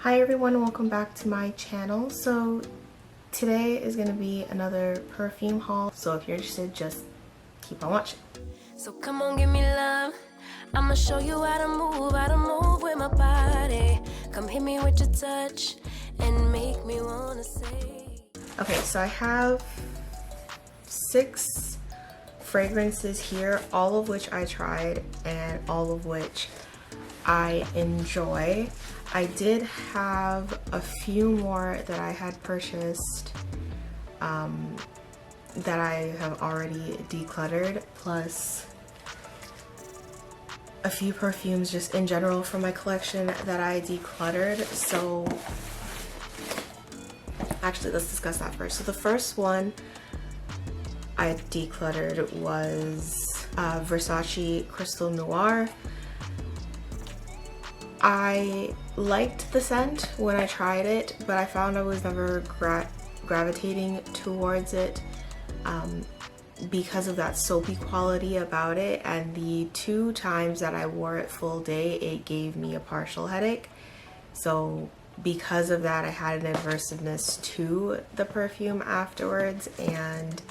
Hi everyone, welcome back to my channel. So today is going to be another perfume haul, so if you're interested, just keep on watching. So come on, give me love. I'ma show you how to move with my body. Come hit me with your touch and make me wanna say. Okay, so I have 6 fragrances here, all of which I tried and all of which I enjoy. I did have a few more that I had purchased that I have already decluttered, plus a few perfumes just in general from my collection that I decluttered. So actually, let's discuss that first. So the first one I decluttered was Versace Crystal Noir. I liked the scent when I tried it, but I found I was never gravitating towards it because of that soapy quality about it, and the 2 times that I wore it full day, it gave me a partial headache. So because of that, I had an aversiveness to the perfume afterwards, and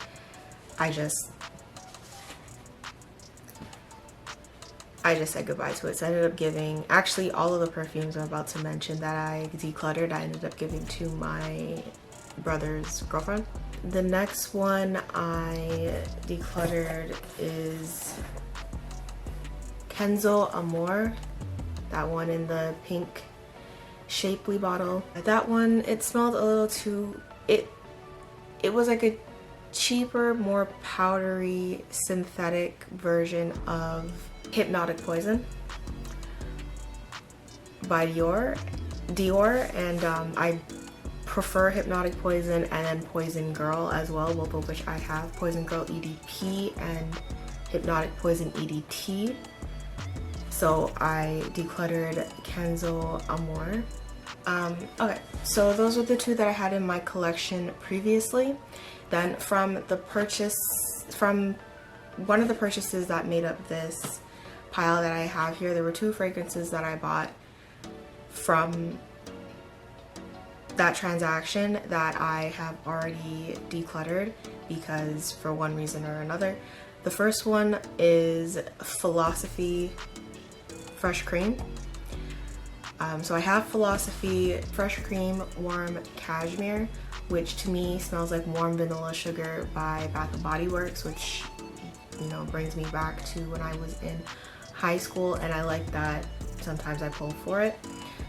I just said goodbye to it. So I ended up giving, actually all of the perfumes I'm about to mention that I decluttered, I ended up giving to my brother's girlfriend. The next one I decluttered is Kenzo Amour, that one in the pink shapely bottle. That one, it smelled a little too, it was like a cheaper, more powdery synthetic version of Hypnotic Poison by Dior, and I prefer Hypnotic Poison and then Poison Girl as well, both of which I have. Poison Girl EDP and Hypnotic Poison EDT. So I decluttered Kenzo Amour. Okay, so those were the 2 that I had in my collection previously. Then from one of the purchases that made up this pile that I have here, there were 2 fragrances that I bought from that transaction that I have already decluttered because for one reason or another. The first one is Philosophy Fresh Cream. So I have Philosophy Fresh Cream Warm Cashmere, which to me smells like Warm Vanilla Sugar by Bath & Body Works, which, you know, brings me back to when I was in high school, and I like that sometimes I pull for it.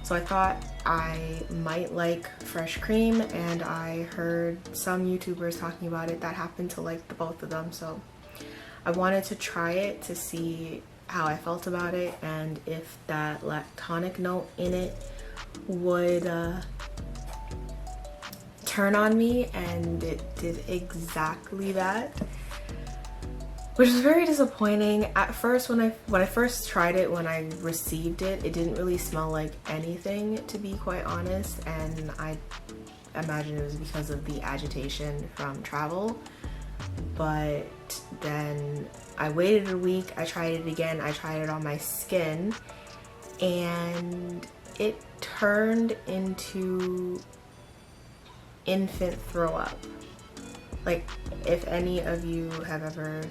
So I thought I might like Fresh Cream, and I heard some YouTubers talking about it that happened to like the both of them, so I wanted to try it to see how I felt about it and if that lactonic note in it would turn on me, and it did exactly that, which was very disappointing. At first, when I first tried it, when I received it, it didn't really smell like anything, to be quite honest, and I imagine it was because of the agitation from travel. But then I waited a week, I tried it again, I tried it on my skin, and it turned into infant throw up. Like, if any of you have ever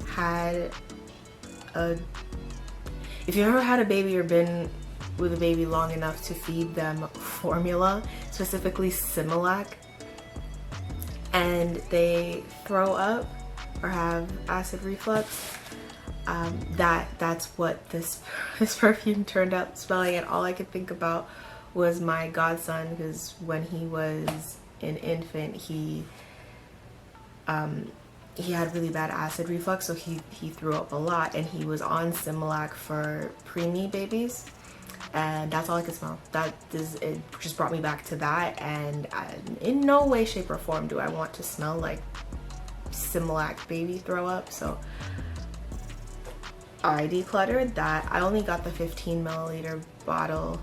had if you've ever had a baby or been with a baby long enough to feed them formula, specifically Similac, and they throw up or have acid reflux, that's what this perfume turned out smelling. And all I could think about was my godson, because when he was an infant, he had really bad acid reflux, so he threw up a lot, and he was on Similac for preemie babies, and that's all I could smell. It just brought me back to that, and in no way, shape, or form do I want to smell like Similac baby throw up. So I decluttered that. I only got the 15 milliliter bottle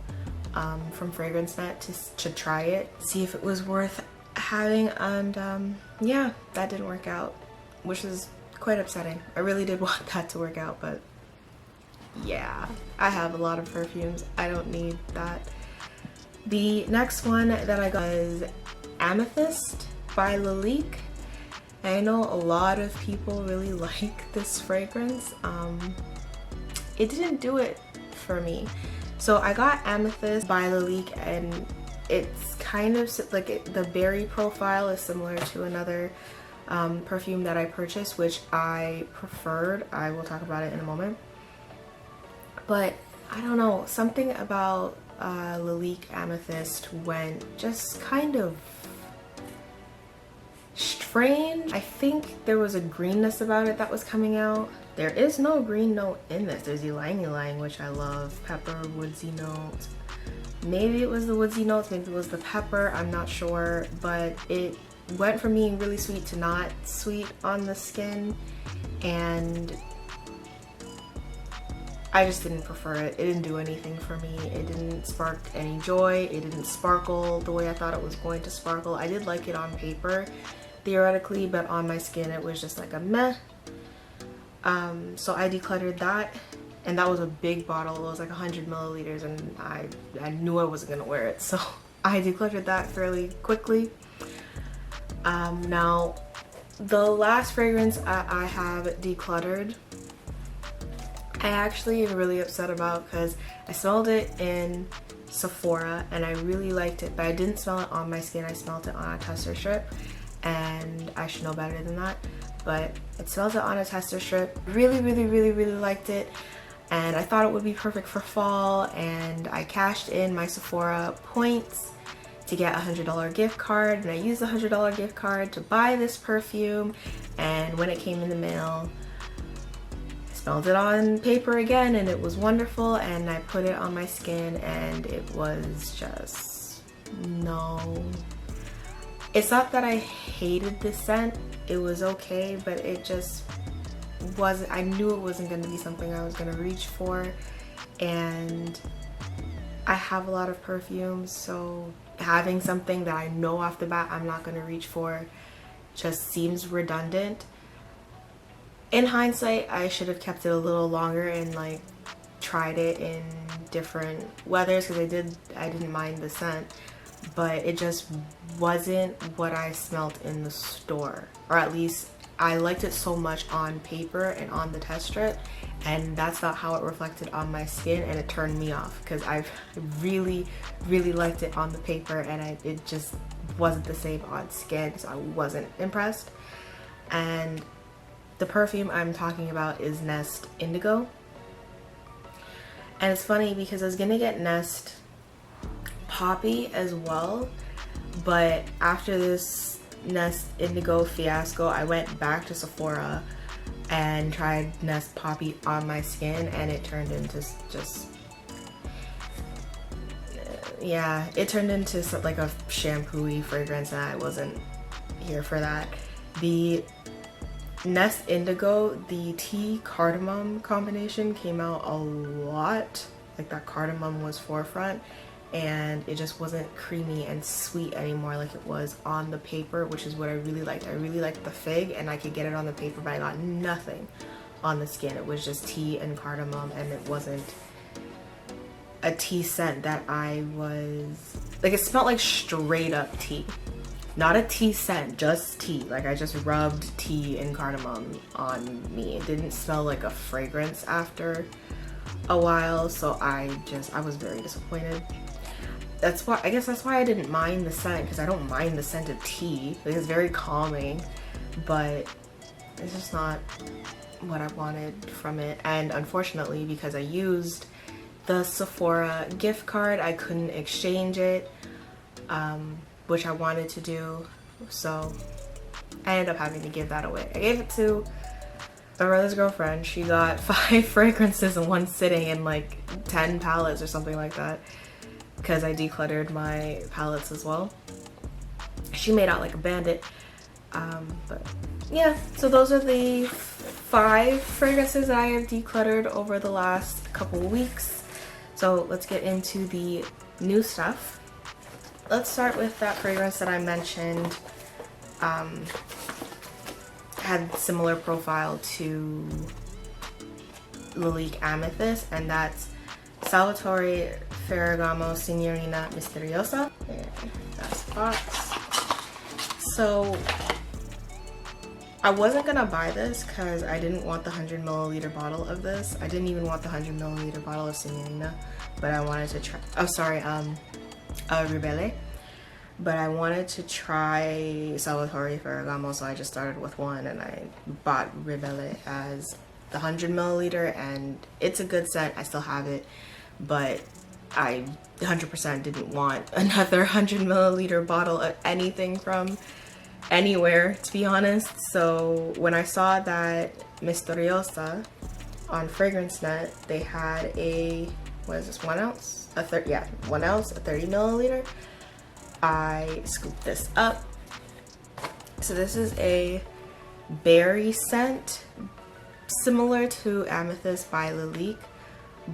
from Fragrance Net to try it, see if it was worth having, and yeah, that didn't work out, which is quite upsetting. I really did want that to work out, but yeah, I have a lot of perfumes. I don't need that The next one that I got is Amethyst by Lalique. I know a lot of people really like this fragrance. It didn't do it for me. So I got Amethyst by Lalique, and it's kind of like the berry profile is similar to another perfume that I purchased, which I preferred. I will talk about it in a moment. But I don't know, something about Lalique Amethyst went just kind of strange. I think there was a greenness about it that was coming out. There is no green note in this. There's ylang ylang, which I love. Pepper, woodsy notes. Maybe it was the woodsy notes, maybe it was the pepper, I'm not sure. But it went from being really sweet to not sweet on the skin. And I just didn't prefer it. It didn't do anything for me. It didn't spark any joy. It didn't sparkle the way I thought it was going to sparkle. I did like it on paper, theoretically, but on my skin it was just like a meh. So I decluttered that, and that was a big bottle. It was like 100 milliliters, and I knew I wasn't gonna wear it, so I decluttered that fairly quickly. Now, the last fragrance I have decluttered, I actually am really upset about, because I smelled it in Sephora and I really liked it, but I didn't smell it on my skin. I smelled it on a tester strip, and I should know better than that, but it smells it on a tester strip. Really liked it, and I thought it would be perfect for fall, and I cashed in my Sephora points to get a $100 gift card, and I used the $100 gift card to buy this perfume. And when it came in the mail, smelled it on paper again, and it was wonderful, and I put it on my skin, and it was just no. It's not that I hated the scent, it was okay, but it just wasn't. I knew it wasn't going to be something I was going to reach for, and I have a lot of perfumes, so having something that I know off the bat I'm not going to reach for just seems redundant. In hindsight, I should have kept it a little longer and like tried it in different weathers, because I didn't mind the scent, but it just wasn't what I smelled in the store, or at least I liked it so much on paper and on the test strip, and that's not how it reflected on my skin, and it turned me off, because I really liked it on the paper, and it just wasn't the same on skin, so I wasn't impressed. And the perfume I'm talking about is Nest Indigo. And it's funny because I was gonna get Nest Poppy as well, but after this Nest Indigo fiasco, I went back to Sephora and tried Nest Poppy on my skin, and it turned into just, yeah, it turned into like a shampoo-y fragrance, and I wasn't here for that. The Nest Indigo, the tea cardamom combination came out a lot, like that cardamom was forefront, and it just wasn't creamy and sweet anymore like it was on the paper, which is what I really liked. I really liked the fig, and I could get it on the paper, but I got nothing on the skin. It was just tea and cardamom, and it wasn't a tea scent that I was like. It smelled like straight up tea. Not a tea scent, just tea. Like I just rubbed tea and cardamom on me. It didn't smell like a fragrance after a while, so I was very disappointed. I guess that's why I didn't mind the scent, because I don't mind the scent of tea. Like, it's very calming, but it's just not what I wanted from it. And unfortunately, because I used the Sephora gift card, I couldn't exchange it, which I wanted to do, so I ended up having to give that away. I gave it to my brother's girlfriend. She got 5 fragrances in one sitting and like 10 palettes or something like that, because I decluttered my palettes as well. She made out like a bandit. But yeah, so those are the 5 fragrances that I have decluttered over the last couple weeks. So let's get into the new stuff. Let's start with that fragrance that I mentioned, had similar profile to Lalique Amethyst, and that's Salvatore Ferragamo Signorina Misteriosa. There, that's the box. So I wasn't gonna buy this because I didn't want the 100 milliliter bottle of this. I didn't even want the 100 milliliter bottle of Signorina, but I wanted to try, oh sorry, Ribelle. But I wanted to try Salvatore Ferragamo, so I just started with one, and I bought Ribelle as the 100 milliliter, and it's a good scent. I still have it, but I 100% didn't want another 100 milliliter bottle of anything from anywhere, to be honest. So when I saw that Misteriosa on FragranceNet, they had a, what is this, 1 ounce? 1 ounce, a 30 milliliter. I scooped this up. So this is a berry scent similar to Amethyst by Lalique,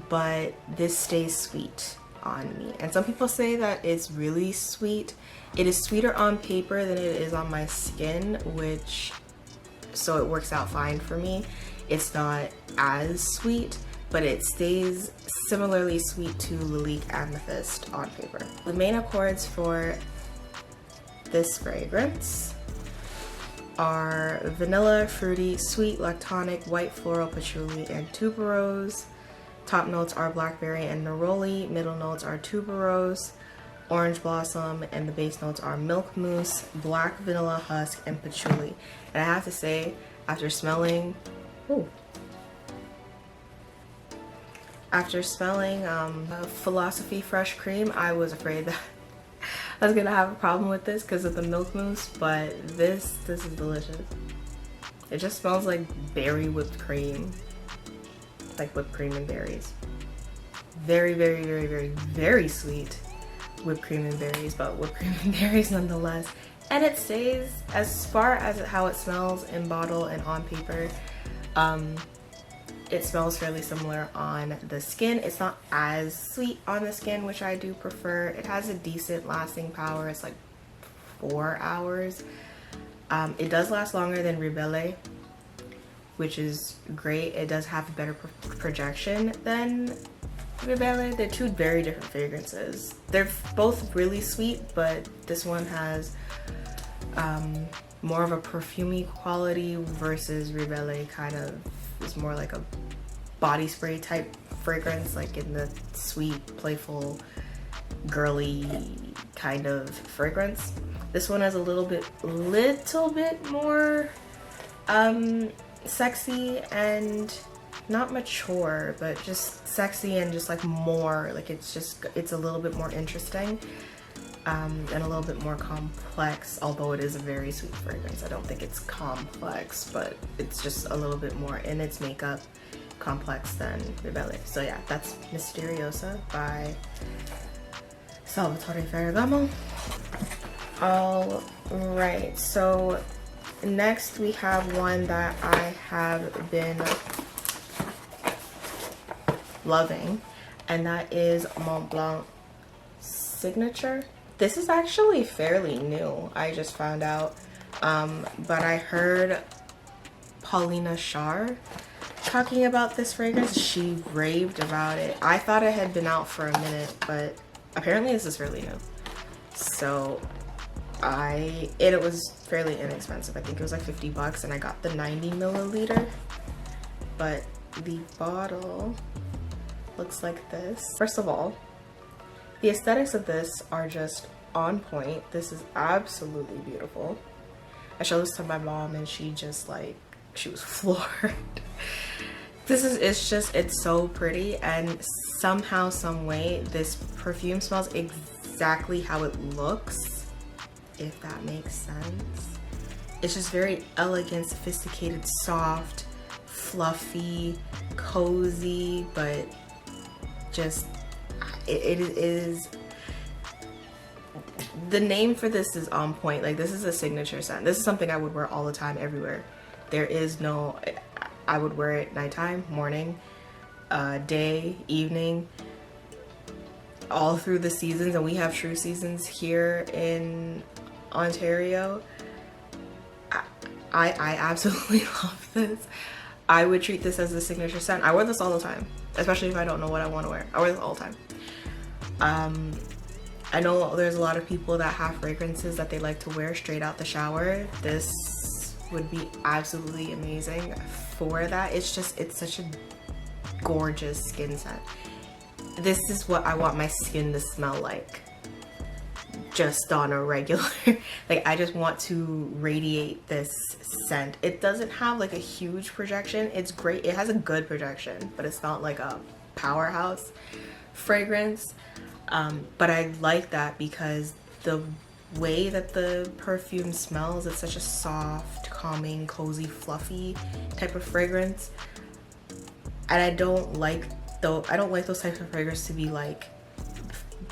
but this stays sweet on me. And some people say that it's really sweet. It is sweeter on paper than it is on my skin, which, so it works out fine for me. It's not as sweet, but it stays similarly sweet to Lalique Amethyst on paper. The main accords for this fragrance are vanilla, fruity, sweet, lactonic, white floral, patchouli, and tuberose. Top notes are blackberry and neroli. Middle notes are tuberose, orange blossom, and the base notes are milk mousse, black vanilla husk, and patchouli. And I have to say, after smelling, Philosophy Fresh Cream, I was afraid that I was gonna have a problem with this because of the milk mousse, but this is delicious. It just smells like berry whipped cream, like whipped cream and berries. Very, very, very, very, very sweet whipped cream and berries, but whipped cream and berries nonetheless. And it stays, as far as how it smells in bottle and on paper, it smells fairly similar on the skin. It's not as sweet on the skin, which I do prefer. It has a decent lasting power. It's like 4 hours. It does last longer than Ribelle, which is great. It does have a better projection than Ribelle. They're two very different fragrances. They're both really sweet, but this one has more of a perfumey quality versus Ribelle kind of is more like a body spray type fragrance, like in the sweet, playful, girly kind of fragrance. This one is a little bit more sexy and not mature, but just sexy and just like more, like it's a little bit more interesting and a little bit more complex, although it is a very sweet fragrance. I don't think it's complex, but it's just a little bit more in its makeup complex than Ribelle. So yeah, that's Misteriosa by Salvatore Ferragamo. All right, so next we have one that I have been loving, and that is Montblanc Signature. This is actually fairly new. I just found out, but I heard Paulina Char talking about this fragrance. She raved about it. I thought it had been out for a minute, but apparently this is really new. So it was fairly inexpensive. I think it was like 50 bucks, and I got the 90 milliliter, but the bottle looks like this. First of all, the aesthetics of this are just on point. This is absolutely beautiful. I showed this to my mom and she was floored. It's so pretty, and somehow, some way, this perfume smells exactly how it looks, if that makes sense. It's just very elegant, sophisticated, soft, fluffy, cozy, but just it is, the name for this is on point. Like, this is a signature scent. This is something I would wear all the time, everywhere. There is no, I would wear it nighttime, morning, day, evening, all through the seasons, and we have true seasons here in Ontario. I absolutely love this. I would treat this as a signature scent. I wear this all the time, especially if I don't know what I want to wear. I wear this all the time. I know there's a lot of people that have fragrances that they like to wear straight out the shower. This would be absolutely amazing for that. It's such a gorgeous skin scent. This is what I want my skin to smell like, just on a regular. Like, I just want to radiate this scent. It doesn't have like a huge projection. It's great, it has a good projection, but it's not like a powerhouse fragrance. But I like that because the way that the perfume smells, it's such a soft, calming, cozy, fluffy type of fragrance. And I don't like those types of fragrances to be like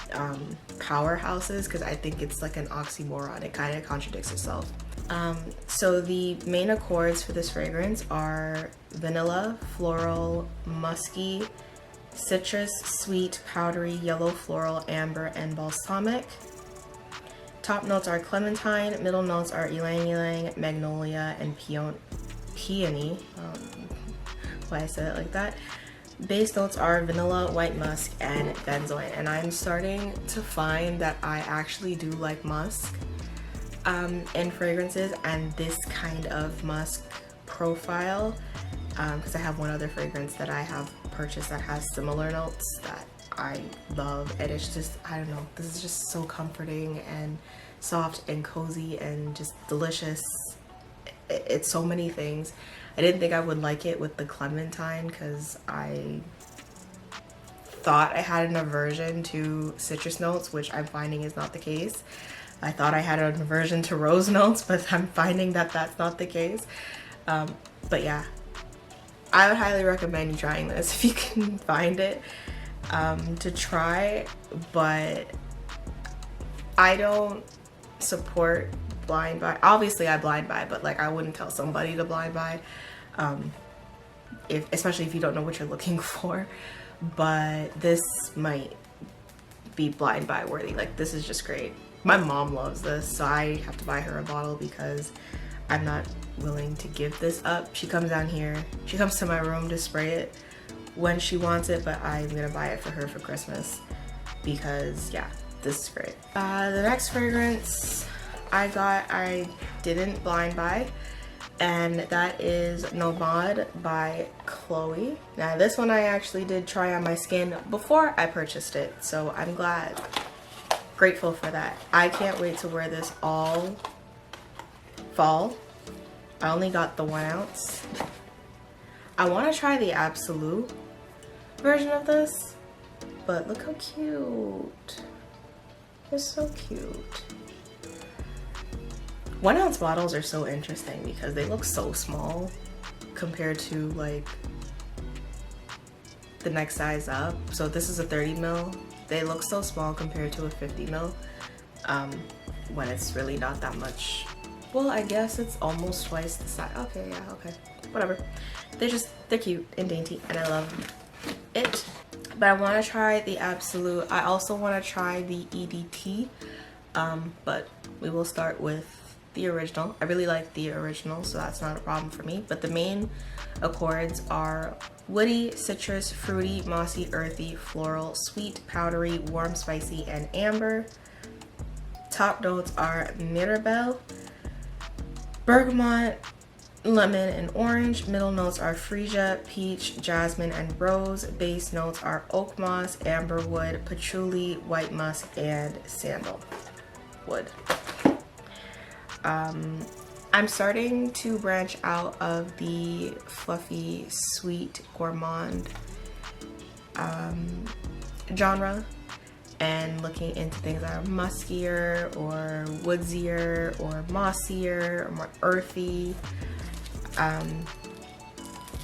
powerhouses, because I think it's like an oxymoron. It kind of contradicts itself. So the main accords for this fragrance are vanilla, floral, musky, citrus, sweet, powdery, yellow, floral, amber, and balsamic. Top notes are clementine, middle notes are ylang ylang, magnolia, and peony. Why I said it like that. Base notes are vanilla, white musk, and benzoin. And I'm starting to find that I actually do like musk in fragrances, and this kind of musk profile, because I have one other fragrance that I have purchased that has similar notes that I love, and it's just, I don't know, this is just so comforting and soft and cozy and just delicious. It's so many things. I didn't think I would like it with the clementine because I thought I had an aversion to citrus notes, which I'm finding is not the case. I thought I had an aversion to rose notes, but I'm finding that that's not the case. But yeah, I would highly recommend you trying this if you can find it to try. But I don't support blind buy. Obviously I blind buy, but like I wouldn't tell somebody to blind buy, especially if you don't know what you're looking for. But this might be blind buy worthy. Like, this is just great. My mom loves this, so I have to buy her a bottle because I'm not willing to give this up. She comes down here, she comes to my room to spray it when she wants it, but I'm gonna buy it for her for Christmas because yeah, this is great. The next fragrance I didn't blind buy, and that is Nomade by Chloé. Now this one I actually did try on my skin before I purchased it, so I'm grateful for that. I can't wait to wear this all fall. I only got the 1 ounce. I want to try the Absolute version of this, but look how cute. It's so cute. 1 ounce bottles are so interesting because they look so small compared to like the next size up. So this is a 30 ml. They look so small compared to a 50 ml when it's really not that much. Well, I guess it's almost twice the size. Okay, yeah, okay, whatever. They're cute and dainty, and I love it. But I want to try the Absolute. I also want to try the EDT, but we will start with the original. I really like the original, so that's not a problem for me. But the main accords are woody, citrus, fruity, mossy, earthy, floral, sweet, powdery, warm, spicy, and amber. Top notes are mirabelle, bergamot, lemon, and orange. Middle notes are freesia, peach, jasmine, and rose. Base notes are oak moss, amber wood, patchouli, white musk, and sandalwood. I'm starting to branch out of the fluffy, sweet, gourmand genre and looking into things that are muskier or woodsier or mossier or more earthy,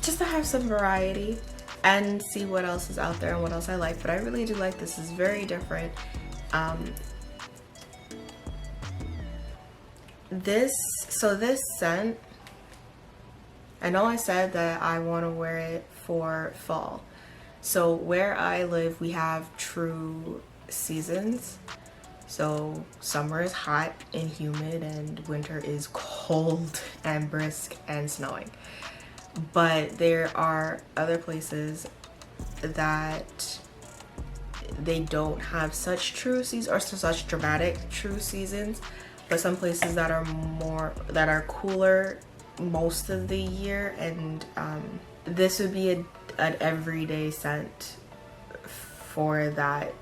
just to have some variety and see what else is out there and what else I like. But I really do like this. It's very different. This scent, I know I said that I want to wear it for fall. So where I live, we have true seasons. So summer is hot and humid, and winter is cold and brisk and snowing. But there are other places that they don't have such true seasons or such dramatic true seasons, but some places that are cooler most of the year, and this would be an everyday scent for that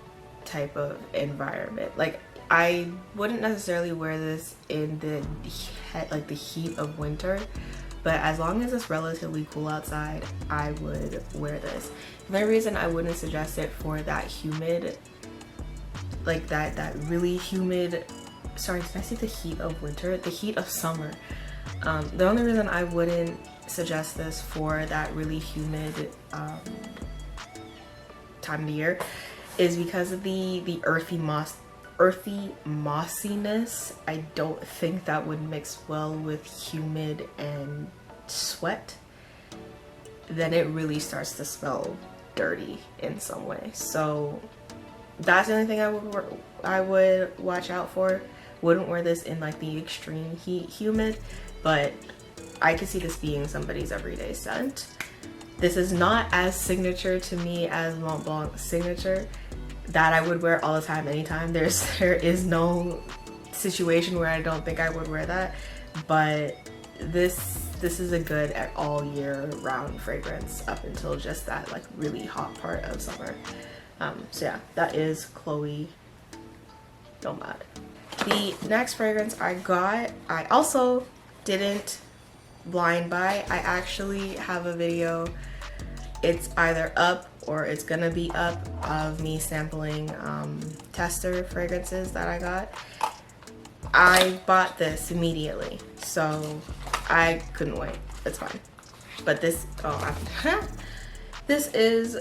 type of environment. Like, I wouldn't necessarily wear this in the heat of winter, but as long as it's relatively cool outside, I would wear this. The only reason I wouldn't suggest it for that humid, like that really humid, sorry, did I say the heat of winter? The heat of summer. The only reason I wouldn't suggest this for that really humid time of the year is because of the earthy mossiness. I don't think that would mix well with humid and sweat. Then it really starts to smell dirty in some way. So that's the only thing I would watch out for. Wouldn't wear this in like the extreme heat humid, but I could see this being somebody's everyday scent. This is not as signature to me as Montblanc signature that I would wear all the time, anytime. There is no situation where I don't think I would wear that, but this is a good at all year round fragrance up until just that like really hot part of summer. So yeah, that is Chloé Nomade. The next fragrance I got, I also didn't blind buy. I actually have a video, it's either up or it's gonna be up, of me sampling tester fragrances that I got. I bought this immediately, so I couldn't wait. It's fine. But this, this is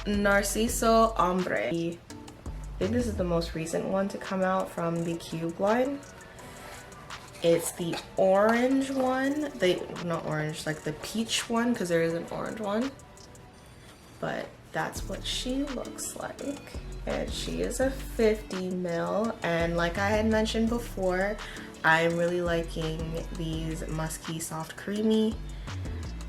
Narciso Ambrée. I think this is the most recent one to come out from the Cube line. It's the orange one. Not orange, like the peach one, because there is an orange one. But that's what she looks like. And she is a 50 ml. And like I had mentioned before, I'm really liking these musky, soft, creamy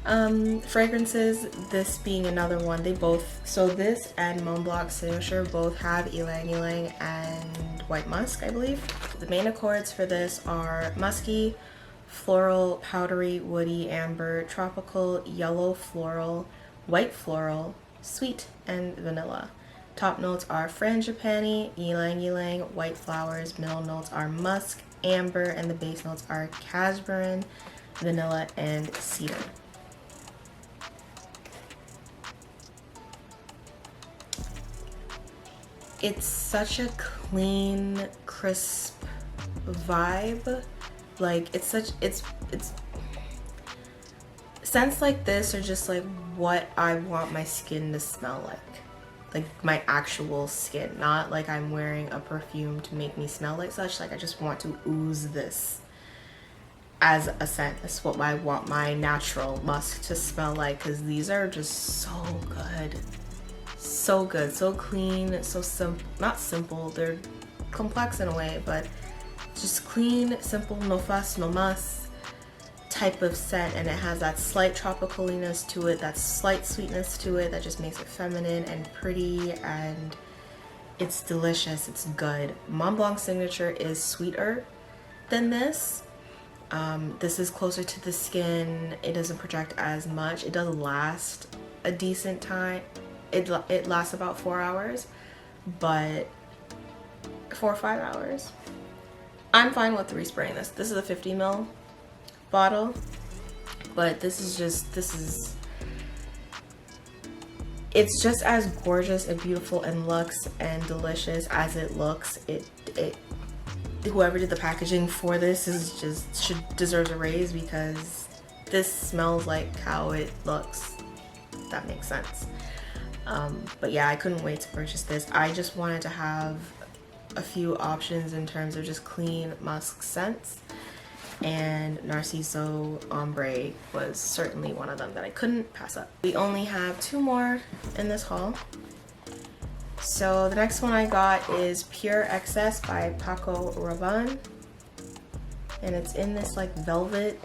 fragrances. This being another one. They both, so this and Montblanc Signature both have ylang ylang and white musk, I believe. The main accords for this are musky, floral, powdery, woody, amber, tropical, yellow floral, white floral, sweet, and vanilla. Top notes are frangipani, ylang ylang, white flowers. Middle notes are musk, amber, and the base notes are casbarin, vanilla, and cedar. It's such a clean, crisp vibe. Like, it's scents like this are just like what I want my skin to smell like my actual skin, not like I'm wearing a perfume to make me smell like such. Like, I just want to ooze this as a scent. That's what I want my natural musk to smell like, because these are just so good. So good, so clean, so simple. Not simple, they're complex in a way, but just clean, simple, no fuss, no muss type of scent. And it has that slight tropicaliness to it, that slight sweetness to it that just makes it feminine and pretty, and it's delicious. It's good. Montblanc Signature is sweeter than this. This is closer to the skin. It doesn't project as much. It does last a decent time. It lasts about 4 hours, but 4 or 5 hours. I'm fine with respraying this. This is a 50 ml bottle, but it's just as gorgeous and beautiful and luxe and delicious as it looks. Whoever did the packaging for this deserves a raise, because this smells like how it looks. If that makes sense. But yeah, I couldn't wait to purchase this. I just wanted to have a few options in terms of just clean musk scents, and Narciso Ambrée was certainly one of them that I couldn't pass up. We only have 2 more in this haul. So the next one I got is Pure Excess by Paco Rabanne, and it's in this like velvet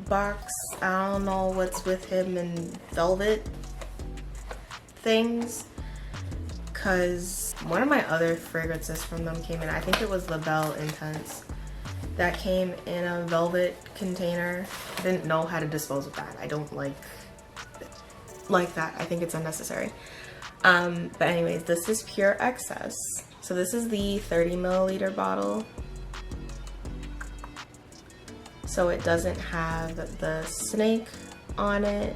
box. I don't know what's with him and velvet things, because one of my other fragrances from them came in. I think it was the Belle Intense that came in a velvet container. I didn't know how to dispose of that. I don't like that. I think it's unnecessary. But anyways, this is Pure Excess. So this is the 30 milliliter bottle. So it doesn't have the snake on it.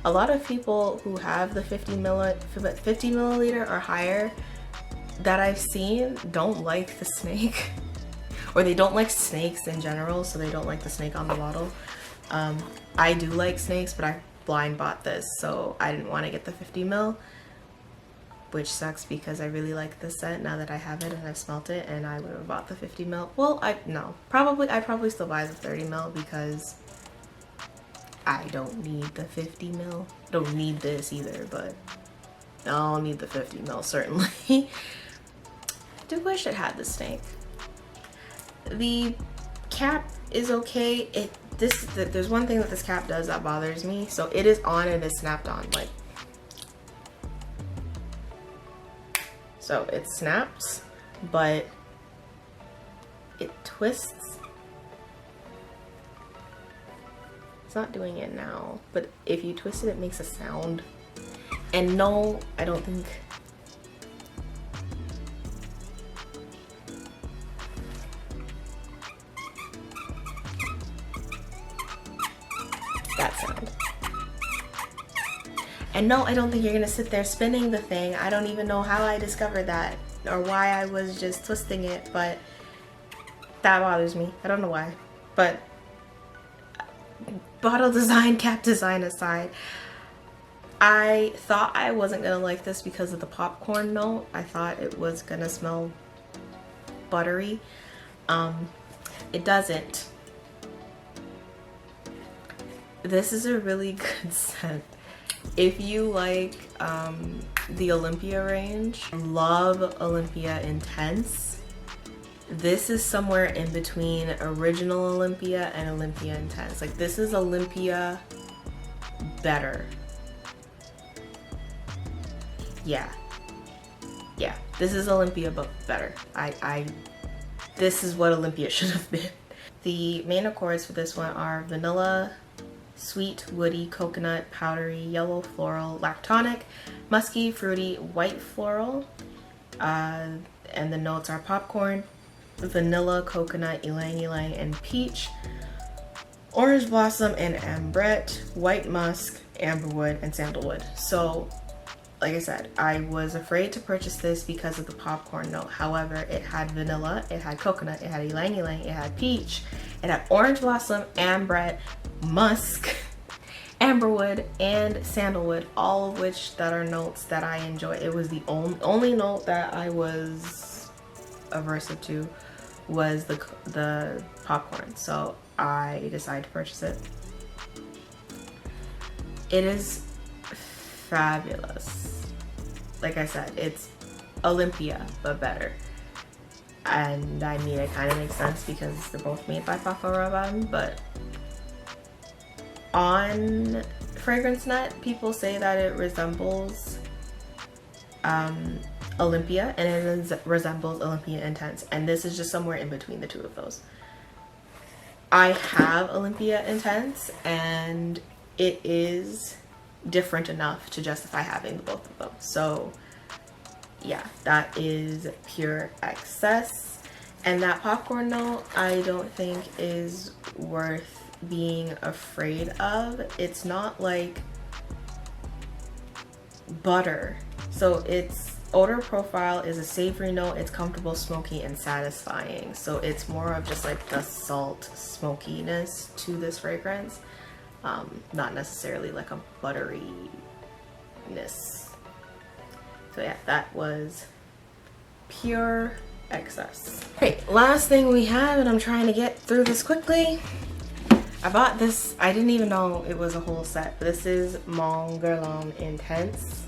A lot of people who have the 50 milliliter or higher that I've seen don't like the snake. Or they don't like snakes in general, so they don't like the snake on the bottle. I do like snakes, but I blind bought this, so I didn't want to get the 50 ml, which sucks because I really like this scent now that I have it and I've smelt it, and I would have bought the 50 ml. Well, I'd probably still buy the 30 ml because I don't need the 50 ml. Don't need this either, but I'll need the 50 ml certainly. I do wish it had the snake. The cap is okay. There's one thing that this cap does that bothers me. So it is on and it's snapped on, like. So it snaps, but it twists. It's not doing it now, but if you twist it, it makes a sound. And no, I don't think. That sound. And no, I don't think you're gonna sit there spinning the thing. I don't even know how I discovered that or why I was just twisting it, but that bothers me. I don't know why. But bottle design, cap design aside, I thought I wasn't gonna like this because of the popcorn note. I thought it was gonna smell buttery. It doesn't. This is a really good scent. If you like the Olympia range, love Olympia Intense, this is somewhere in between original Olympia and Olympia Intense. Like, this is Olympia better. Yeah, this is Olympia but better. This is what Olympia should have been. The main accords for this one are vanilla, sweet, woody, coconut, powdery, yellow floral, lactonic, musky, fruity, white floral, and the notes are popcorn, vanilla, coconut, ylang ylang, and peach, orange blossom and ambrette, white musk, amberwood, and sandalwood. So, like I said, I was afraid to purchase this because of the popcorn note. However, it had vanilla, it had coconut, it had ylang ylang, it had peach, it had orange blossom, ambrette, musk, amberwood, and sandalwood, all of which that are notes that I enjoy. It was the only note that I was aversive to was the popcorn, so I decided to purchase it. It is fabulous. Like I said, it's Olympia but better. And I mean, it kind of makes sense because they're both made by Paco Rabanne, but on FragranceNet, people say that it resembles Olympia and it resembles Olympia Intense, and this is just somewhere in between the two of those. I have Olympia Intense and it is different enough to justify having both of them. So yeah, that is Pure Excess. And that popcorn note I don't think is worth being afraid of. It's not like butter. So its odor profile is a savory note, it's comfortable, smoky, and satisfying. So it's more of just like the salt smokiness to this fragrance, not necessarily like a butteriness. So yeah, that was Pure Excess. Great, last thing we have, and I'm trying to get through this quickly. I bought this, I didn't even know it was a whole set. This is Mont Guerlain Intense.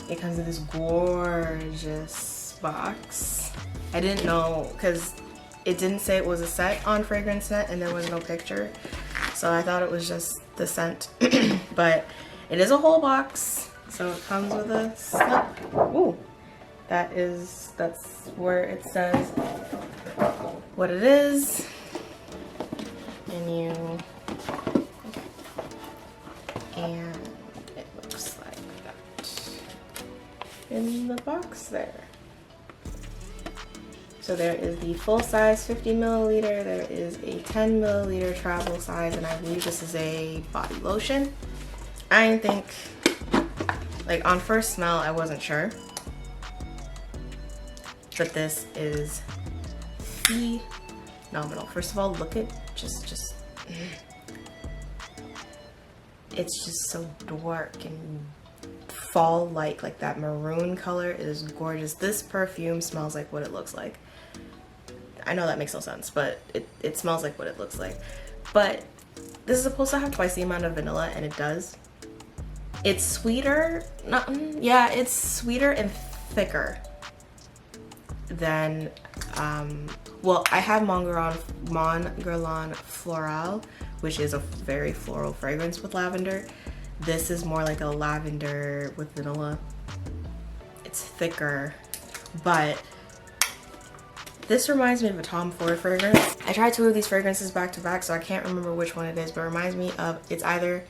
It comes in this gorgeous box. I didn't know because it didn't say it was a set on FragranceNet and there was no picture. So I thought it was just the scent. But it is a whole box. So it comes with a slip. Ooh, that's where it says what it is. And it looks like that in the box there. So there is the full size 50 milliliter, there is a 10 milliliter travel size, and I believe this is a body lotion. I didn't think, like on first smell, I wasn't sure, but this is phenomenal. First of all, look at it's just so dark and fall-like, like that maroon color is gorgeous. This perfume smells like what it looks like. I know that makes no sense, but it smells like what it looks like. But this is supposed to have twice the amount of vanilla, and it does. It's sweeter, it's sweeter and thicker than, well, I have Mont Guerlain Floral, which is a very floral fragrance with lavender. This is more like a lavender with vanilla. It's thicker, but this reminds me of a Tom Ford fragrance. I tried 2 of these fragrances back to back, so I can't remember which one it is, but it reminds me of, it's either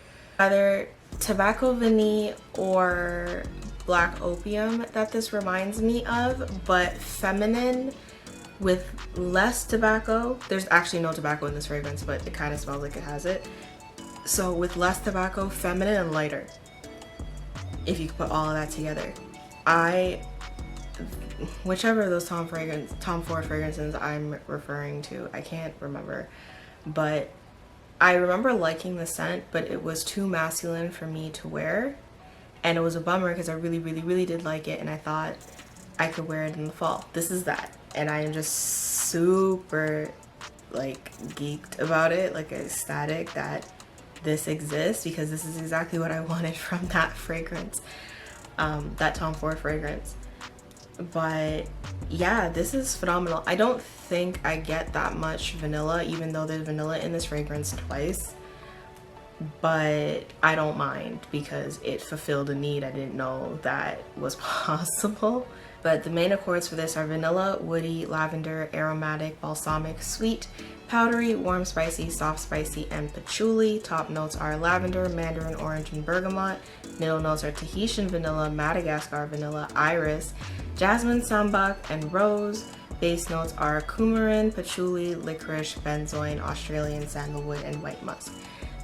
Tobacco Vanille or Black Opium that this reminds me of, but feminine with less tobacco. There's actually no tobacco in this fragrance, but it kind of smells like it has it. So with less tobacco, feminine and lighter, if you could put all of that together. Whichever of those Tom Ford fragrances I'm referring to, I can't remember, but I remember liking the scent, but it was too masculine for me to wear, and it was a bummer because I really did like it, and I thought I could wear it in the fall. This is that, and I am just super like geeked about it, like ecstatic that this exists, because this is exactly what I wanted from that fragrance, that Tom Ford fragrance. But yeah, this is phenomenal. I don't think I get that much vanilla, even though there's vanilla in this fragrance twice, but I don't mind because it fulfilled a need I didn't know that was possible. But the main accords for this are vanilla, woody, lavender, aromatic, balsamic, sweet, powdery, warm spicy, soft spicy, and patchouli. Top notes are lavender, mandarin orange, and bergamot. Middle notes are Tahitian vanilla, Madagascar vanilla, iris, jasmine, sambac, and rose. Base notes are coumarin, patchouli, licorice, benzoin, Australian sandalwood, and white musk.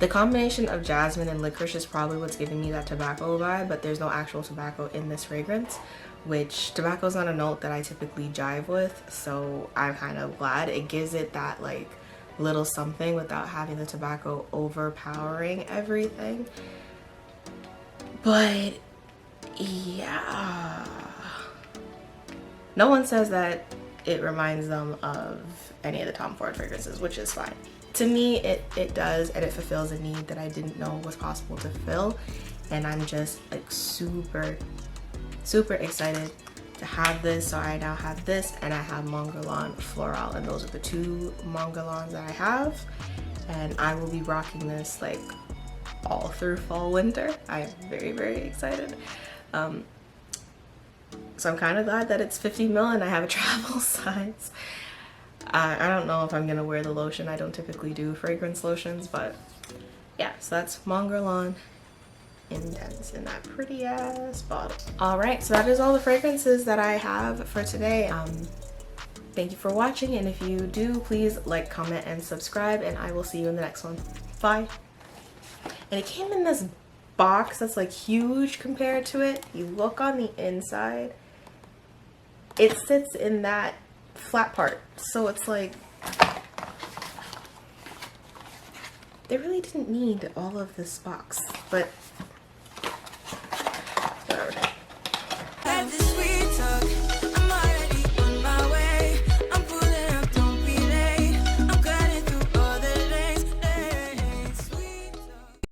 The combination of jasmine and licorice is probably what's giving me that tobacco vibe, but there's no actual tobacco in this fragrance, which tobacco is not a note that I typically jive with, so I'm kind of glad. It gives it that like little something without having the tobacco overpowering everything. But yeah, no one says that it reminds them of any of the Tom Ford fragrances, which is fine. To me, it does, and it fulfills a need that I didn't know was possible to fill, and I'm just like super excited to have this. So I now have this, and I have Mont Guerlain Floral, and those are the 2 Mont Guerlains that I have, and I will be rocking this like all through fall winter. I am very excited. So I'm kind of glad that it's 50 ml and I have a travel size. I don't know if I'm gonna wear the lotion. I don't typically do fragrance lotions, but yeah, so that's Mont Guerlain Intense in that pretty ass bottle. All right, so that is all the fragrances that I have for today. Thank you for watching, and if you do, please like, comment, and subscribe, and I will see you in the next one. Bye. And it came in this box that's like huge compared to it. You look on the inside, it sits in that flat part, so it's like they really didn't need all of this box, but